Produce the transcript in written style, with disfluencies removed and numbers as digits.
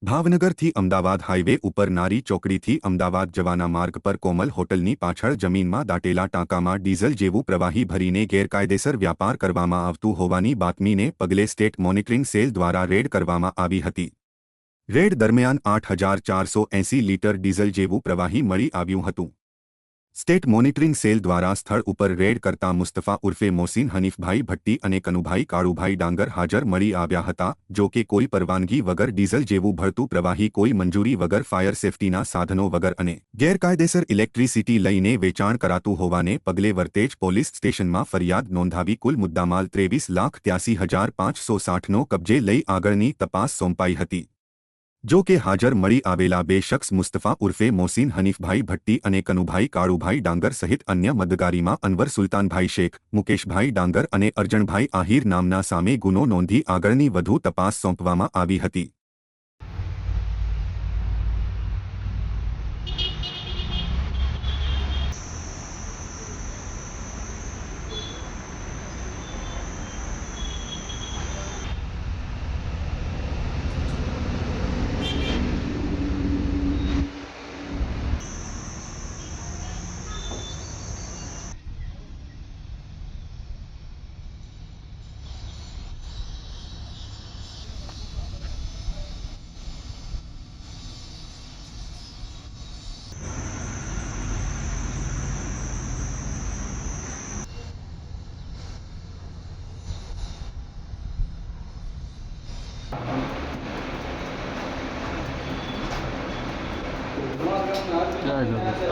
ભાવનગરથી Ahmedabad highway ઉપર નારી ચોકડીથી અમદાવાદ જવાના માર્ગ પર કોમલ હોટલની પાછળ જમીનમાં દાટેલા ટાંકામાં ડીઝલ જેવું પ્રવાહી ભરીને ગેરકાયદેસર વ્યાપાર કરવામાં આવતું હોવાની બાતમીને પગલે સ્ટેટ મોનિટરિંગ સેલ દ્વારા રેડ કરવામાં આવી હતી। રેડ દરમિયાન 8,480 લીટર ડીઝલ જેવું પ્રવાહી મળી આવ્યું હતું। સ્ટેટ મોનિટરિંગ સેલ દ્વારા સ્થળ ઉપર રેડ કરતા મુસ્તફા ઉર્ફે મોસીન હનીફભાઈ ભટ્ટી અને કનુભાઈ કાળુભાઈ ડાંગર હાજર મળી આવ્યા હતા। જો કે કોઈ પરવાનગી વગર ડીઝલ જેવું ભળતું પ્રવાહી કોઈ મંજૂરી વગર ફાયર સેફટીના સાધનો વગર અને ગેરકાયદેસર ઇલેક્ટ્રિસિટી લઈને વેચાણ કરાતું હોવાને પગલે વરતેજ પોલીસ સ્ટેશનમાં ફરિયાદ નોંધાવી કુલ મુદ્દામાલ 23,83,560નો કબજે લઈ આગળની તપાસ સોંપાઈ હતી। જો કે હાજર મળી આવેલા બે શખ્સ મુસ્તફા ઉર્ફે મોસીન હનીફભાઈ ભટ્ટી અને કનુભાઈ કાળુભાઈ ડાંગર સહિત અન્ય મદદગારીમાં અનવર સુલતાનભાઈ શેખ, મુકેશભાઈ ડાંગર અને અરજણભાઈ આહિર નામના સામે ગુનો નોંધી આગળની વધુ તપાસ સોંપવામાં આવી હતી। જય જોગેશ।